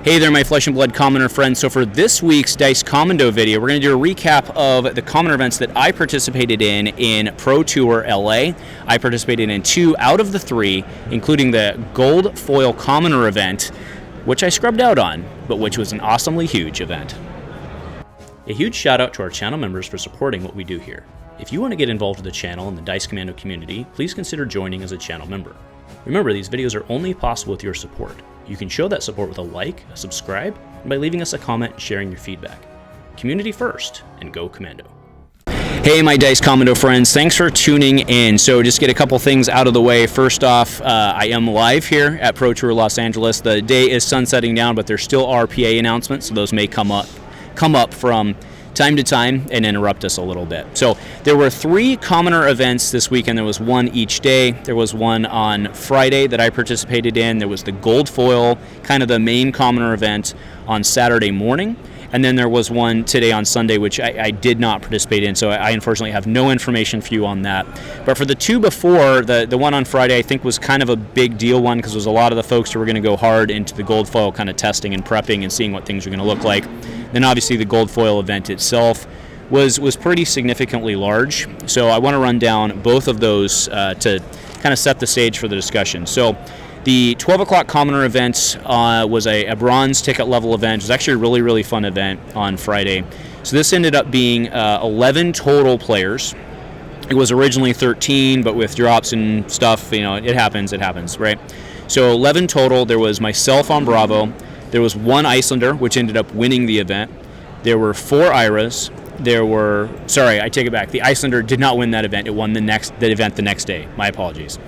Hey there, my flesh and blood commoner friends. So for this week's Dice Commando video, we're going to do a recap of the commoner events that I participated in Pro Tour LA. I participated in 2 out of the 3, including the Gold Foil Commoner event, which I scrubbed out on, but which was an awesomely huge event. A huge shout out to our channel members for supporting what we do here. If you want to get involved with the channel and the Dice Commando community, please consider joining as a channel member. Remember, these videos are only possible with your support. You can show that support with a like, a subscribe, and by leaving us a comment and sharing your feedback. Community first, and go Commando. Hey my Dice Commando friends, thanks for tuning in. So just get a couple things out of the way. First off, I am live here at Pro Tour Los Angeles. The day is sunsetting down, but there still are PA announcements, so those may come up from time to time and interrupt us a little bit. So there were 3 commoner events this weekend. There was one each day. There was one on Friday that I participated in. There was the gold foil, kind of the main commoner event, on Saturday morning. And then there was one today on Sunday, which I did not participate in, so I unfortunately have no information for you on that. But for the 2 before, the one on Friday I think was kind of a big deal one, because there was a lot of the folks who were going to go hard into the gold foil kind of testing and prepping and seeing what things were going to look like. Then obviously the gold foil event itself was pretty significantly large, so I want to run down both of those to kind of set the stage for the discussion. So the 12 o'clock commoner event was a bronze ticket level event. It was actually a really, really fun event on Friday. So this ended up being 11 total players. It was originally 13, but with drops and stuff, you know, it happens, right? So 11 total. There was myself on Bravo. There was 1 Icelander, which ended up winning the event. There were 4 Iras. Sorry, I take it back. The Icelander did not win that event. It won the event the next day. My apologies.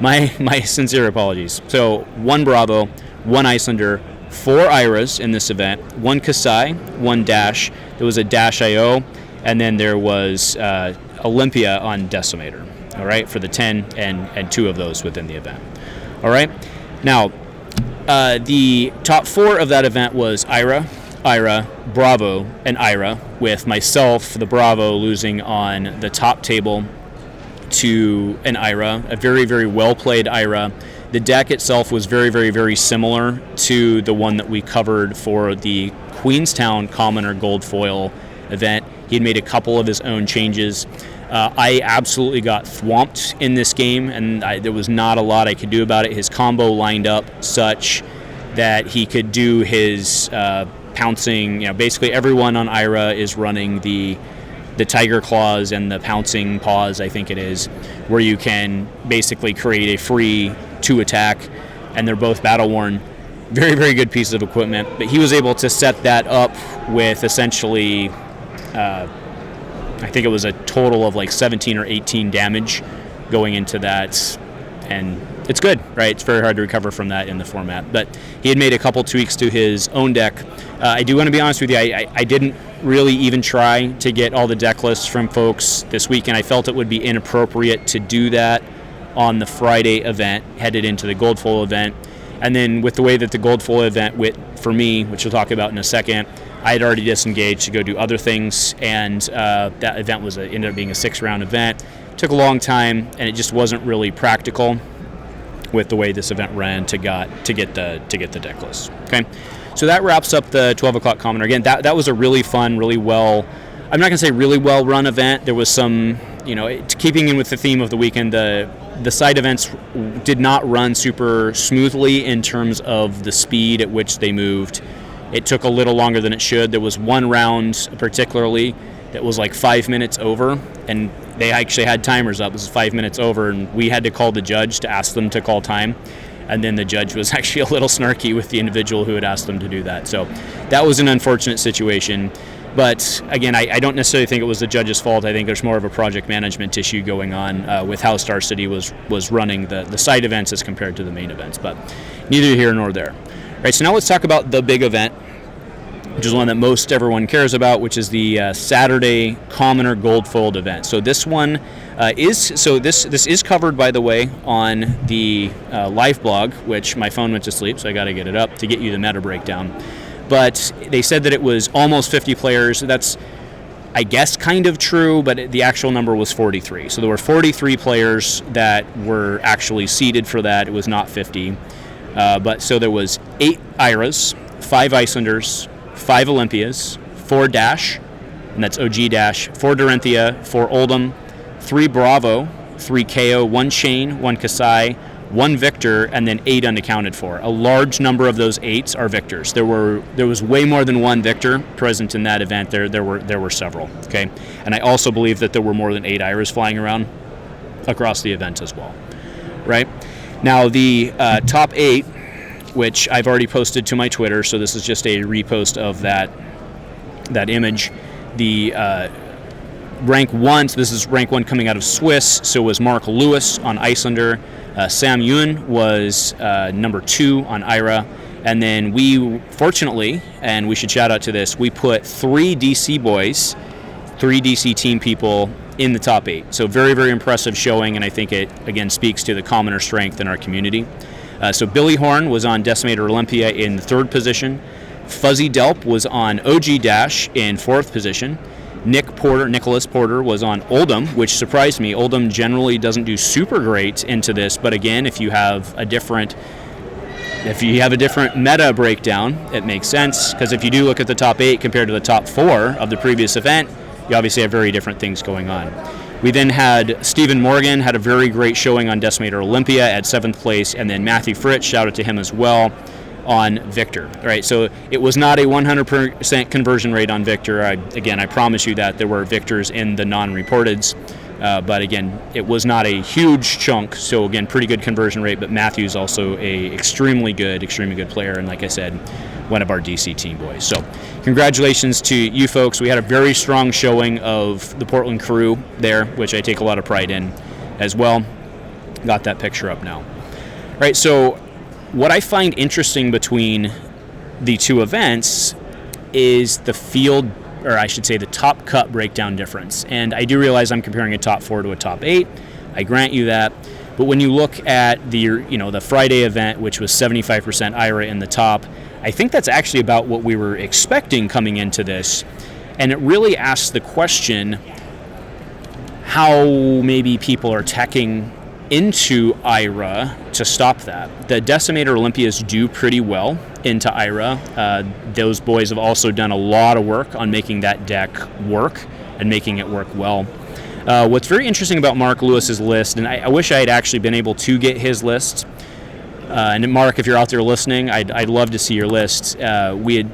My sincere apologies. So 1 Bravo, 1 Icelander, 4 Iras in this event, 1 Kassai, 1 Dash. There was a Dash IO, and then there was Olympia on Decimator, all right, for the 10 and 2 of those within the event. All right. Now, the top 4 of that event was Ira, Bravo, and Ira, with myself, the Bravo, losing on the top table to an Ira, a very, very well-played Ira. The deck itself was very, very, very similar to the one that we covered for the Queenstown Commoner Gold Foil event. He had made a couple of his own changes. I absolutely got thwomped in this game, and there was not a lot I could do about it. His combo lined up such that he could do his pouncing. You know, basically everyone on Ira is running the Tiger Claws and the Pouncing Paws, I think it is, where you can basically create a free 2 attack, and they're both battle-worn. Very, very good pieces of equipment. But he was able to set that up with essentially, I think it was a total of like 17 or 18 damage going into that, and it's good, right? It's very hard to recover from that in the format. But he had made a couple tweaks to his own deck. I do want to be honest with you, I didn't really even try to get all the deck lists from folks this weekend. I felt it would be inappropriate to do that on the Friday event, headed into the Gold Foil event. And then with the way that the Gold Foil event went for me, which we'll talk about in a second, I had already disengaged to go do other things, and that event ended up being a 6-round event. It took a long time, and it just wasn't really practical with the way this event ran to get the deck list. Okay, so that wraps up the 12 o'clock commoner. Again, that was a really fun, really well, I'm not going to say really well run event. There was some, keeping in with the theme of the weekend, the side events did not run super smoothly in terms of the speed at which they moved. It took a little longer than it should. There was one round particularly that was like 5 minutes over, and they actually had timers up. It was 5 minutes over, and we had to call the judge to ask them to call time. And then the judge was actually a little snarky with the individual who had asked them to do that. So that was an unfortunate situation. But again, I don't necessarily think it was the judge's fault. I think there's more of a project management issue going on with how Star City was running the side events as compared to the main events. But neither here nor there. All right, so now let's talk about the big event, which is one that most everyone cares about, which is the Saturday Commoner Gold Fold event. So this one this is covered, by the way, on the live blog, which my phone went to sleep, so I got to get it up to get you the meta breakdown. But they said that it was almost 50 players. That's, I guess, kind of true, but the actual number was 43. So there were 43 players that were actually seeded for that. It was not 50. But so there was 8 Iras, 5 Icelanders, 5 Olympias, 4 Dash, and that's OG Dash, 4 Dorinthea, 4 Oldhim, 3 Bravo, 3 Kayo, 1 Chane, 1 Kassai, 1 Victor, and then 8 unaccounted for. A large number of those 8s are Victors. There was way more than 1 Victor present in that event. There were several. Okay, and I also believe that there were more than 8 Iras flying around across the event as well. Right now, the top 8, which I've already posted to my Twitter, so this is just a repost of that image. The rank 1, so this is rank 1 coming out of Swiss, so was Mark Lewis on Icelander. Sam Yuen was number 2 on Ira. And then we, fortunately, and we should shout out to this, we put 3 DC boys, 3 DC team people in the top 8. So very, very impressive showing, and I think it, again, speaks to the commoner strength in our community. So Billy Horn was on Decimator Olympia in the 3rd position. Fuzzy Delp was on OG Dash in 4th position. Nicholas Porter was on Oldhim, which surprised me. Oldhim generally doesn't do super great into this, but again, if you have a different meta breakdown, it makes sense, because if you do look at the top 8 compared to the top 4 of the previous event, you obviously have very different things going on. We then had Stephen Morgan had a very great showing on Decimator Olympia at 7th place, and then Matthew Fritz, shout out to him as well, on Victor. All right, so it was not a 100% conversion rate on Victor. I promise you that there were Victors in the non-reporteds, but again, it was not a huge chunk. So again, pretty good conversion rate. But Matthew's also a extremely good player, and like I said, one of our DC team boys. So congratulations to you folks. We had a very strong showing of the Portland crew there, which I take a lot of pride in as well. Got that picture up now. All right, so what I find interesting between the 2 events is the field, or I should say the top cut breakdown difference. And I do realize I'm comparing a top 4 to a top 8. I grant you that. But when you look at the Friday event, which was 75% Ira in the top, I think that's actually about what we were expecting coming into this. And it really asks the question how maybe people are teching into Ira to stop that. The Decimator Olympias do pretty well into Ira. Those boys have also done a lot of work on making that deck work and making it work well. What's very interesting about Mark Lewis's list, and I wish I had actually been able to get his list, and Mark, if you're out there listening, I'd love to see your list. We had,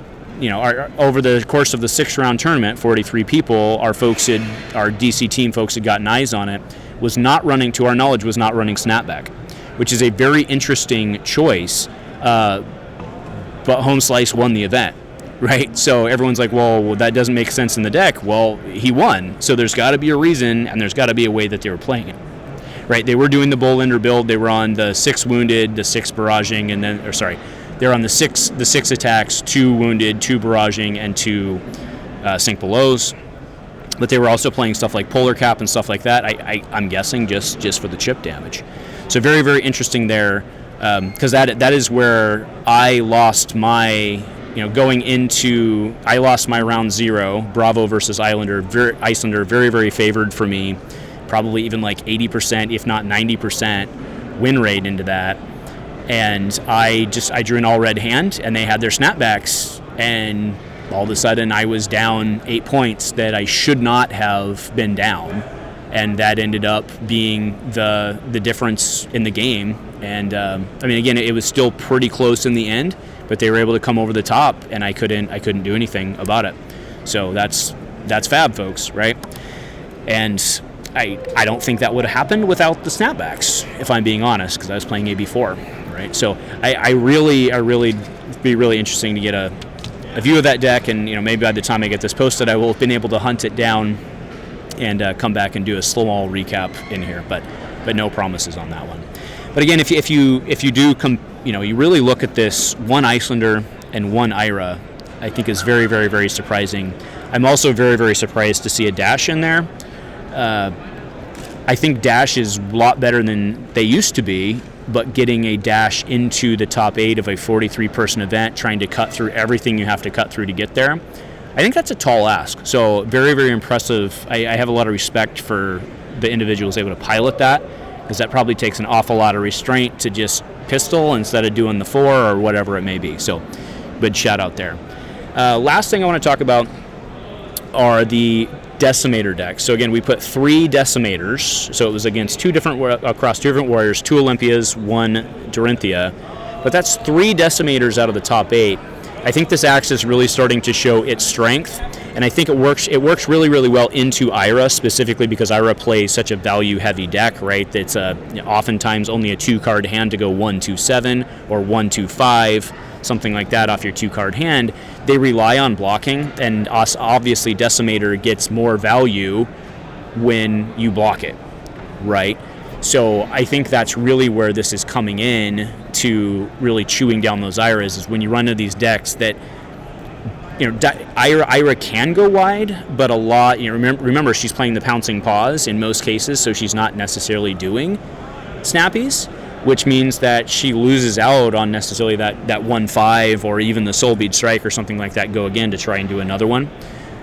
over the course of the 6-round tournament, 43 people, our DC team folks had gotten eyes on it, was not running Snapback, which is a very interesting choice, but Home Slice won the event, right? So everyone's like, well, that doesn't make sense in the deck. Well, he won, so there's got to be a reason, and there's got to be a way that they were playing it, right? They were doing the Boltyn build. They were on the 6 wounded, the 6 barraging, and then, they're on the 6 attacks, 2 wounded, 2 barraging, and 2 sink belows. But they were also playing stuff like Polar Cap and stuff like that, I'm guessing just for the chip damage. So very, very interesting there, because that is where I lost my, I lost my round 0, Bravo versus Icelander, very, very favored for me, probably even like 80%, if not 90% win rate into that. And I drew an all red hand, and they had their snapbacks, and all of a sudden I was down 8 points that I should not have been down, and that ended up being the difference in the game. And again, it was still pretty close in the end, but they were able to come over the top, and I couldn't do anything about it. So that's fab, folks, right? And I don't think that would have happened without the snapbacks, if I'm being honest, because I was playing AB4, right? So I really be really interesting to get a view of that deck, and maybe by the time I get this posted, I will have been able to hunt it down and come back and do a small recap in here, but no promises on that one. But again, if you do come, you really look at this 1 Icelander and 1 Ira, I think is very, very, very surprising. I'm also very, very surprised to see a Dash in there. I think Dash is a lot better than they used to be, but getting a Dash into the top 8 of a 43-person event, trying to cut through everything you have to cut through to get there, I think that's a tall ask. So very, very impressive. I have a lot of respect for the individuals able to pilot that, because that probably takes an awful lot of restraint to just pistol instead of doing the 4 or whatever it may be. So good shout out there. Last thing I want to talk about are the Decimator decks. So again, we put 3 Decimators. So it was against across 2 different warriors, 2 Olympias, 1 Dorinthea. But that's 3 Decimators out of the top 8. I think this axe is really starting to show its strength, and I think it works really, really well into Ira, specifically because Ira plays such a value-heavy deck, right? It's oftentimes only a 2-card hand to go 1-2-7 or 1-2-5, something like that off your 2-card hand. They rely on blocking, and obviously Decimator gets more value when you block it, right? So I think that's really where this is coming in to really chewing down those Iras, is when you run into these decks that, Ira can go wide, but a lot, remember she's playing the Pouncing Paws in most cases, so she's not necessarily doing snappies, which means that she loses out on necessarily that 1-5 or even the Soulbead Strike or something like that go again to try and do another one.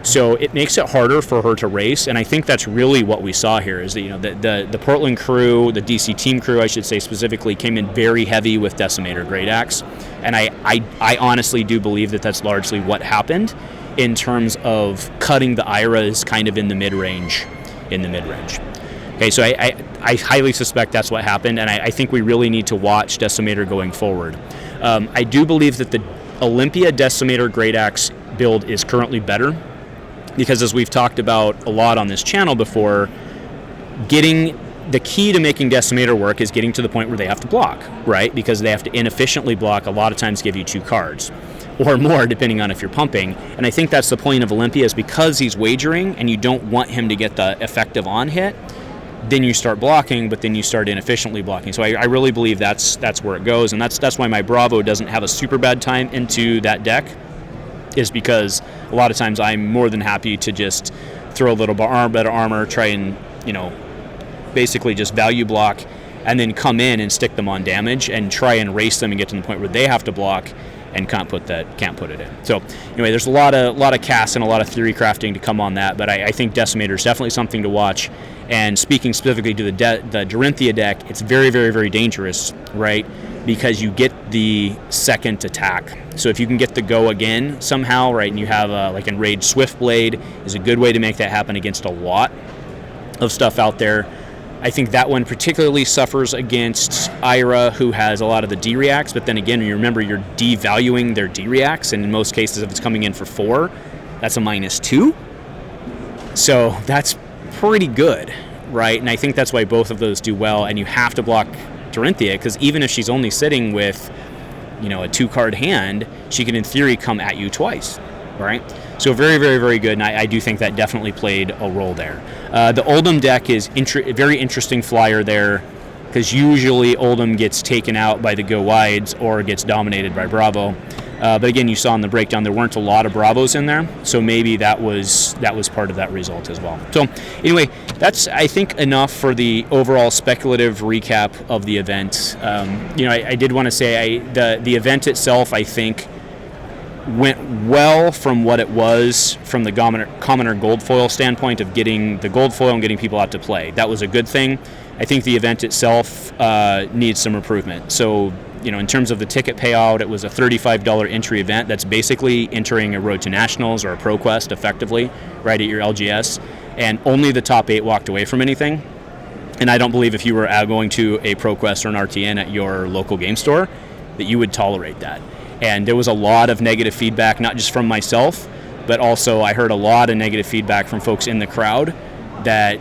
So it makes it harder for her to race, and I think that's really what we saw here is that the Portland crew, the DC team crew, I should say specifically, came in very heavy with Decimator Great Axe, and I honestly do believe that that's largely what happened in terms of cutting the Iras kind of in the mid-range. Okay, so I highly suspect that's what happened, and I think we really need to watch Decimator going forward. I do believe that the Olympia Decimator Great Axe build is currently better, because as we've talked about a lot on this channel before, the key to making Decimator work is getting to the point where they have to block, right? Because they have to inefficiently block, a lot of times give you 2 cards or more depending on if you're pumping. And I think that's the point of Olympia, is because he's wagering and you don't want him to get the effective on hit, then you start blocking, but then you start inefficiently blocking. So I really believe that's where it goes, and that's why my Bravo doesn't have a super bad time into that deck, is because a lot of times I'm more than happy to just throw a little bit of armor, try and, basically just value block, and then come in and stick them on damage and try and race them and get to the point where they have to block and can't put it in. So anyway, there's a lot of casts and a lot of theory crafting to come on that, but I think Decimator is definitely something to watch. And speaking specifically to the Dorinthea deck, it's very, very, very dangerous, right? Because you get the second attack. So if you can get the go again somehow, right, and you have like Enraged Swiftblade is a good way to make that happen against a lot of stuff out there. I think that one particularly suffers against Ira, who has a lot of the D-reacts, but then again, you remember you're devaluing their D-reacts, and in most cases, if it's coming in for 4, that's a -2. So that's pretty good, right? And I think that's why both of those do well, and you have to block Dorinthea, because even if she's only sitting with, a 2-card hand, she can in theory come at you twice, right? So very, very, very good, and I do think that definitely played a role there. The Oldhim deck is very interesting flyer there, because usually Oldhim gets taken out by the go wides or gets dominated by Bravo. But again, you saw in the breakdown there weren't a lot of Bravos in there, so maybe that was part of that result as well. So anyway, that's, I think, enough for the overall speculative recap of the event. I did want to say the event itself, I think, went well from what it was from the commoner gold foil standpoint of getting the gold foil and getting people out to play. That was a good thing. I think the event itself needs some improvement. So, in terms of the ticket payout, it was a $35 entry event. That's basically entering a Road to Nationals or a ProQuest effectively, right at your LGS. And only the top 8 walked away from anything. And I don't believe if you were going to a ProQuest or an RTN at your local game store that you would tolerate that. And there was a lot of negative feedback, not just from myself, but also I heard a lot of negative feedback from folks in the crowd that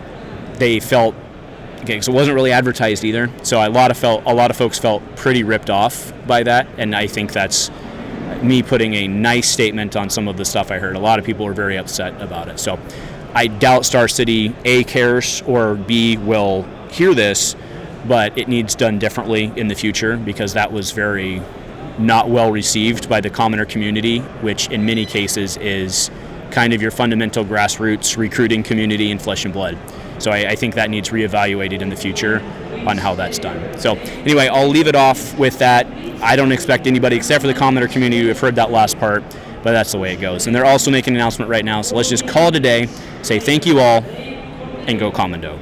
they felt, okay, so it wasn't really advertised either. So a lot of folks felt pretty ripped off by that, and I think that's me putting a nice statement on some of the stuff I heard. A lot of people were very upset about it. So I doubt Star City A cares or B will hear this, but it needs done differently in the future, because that was very not well received by the commoner community, which in many cases is kind of your fundamental grassroots recruiting community in Flesh and Blood. So I think that needs reevaluated in the future on how that's done. So anyway, I'll leave it off with that. I don't expect anybody except for the commoner community to have heard that last part, but that's the way it goes. And they're also making an announcement right now, so let's just call it a day, say thank you all, and go Commando.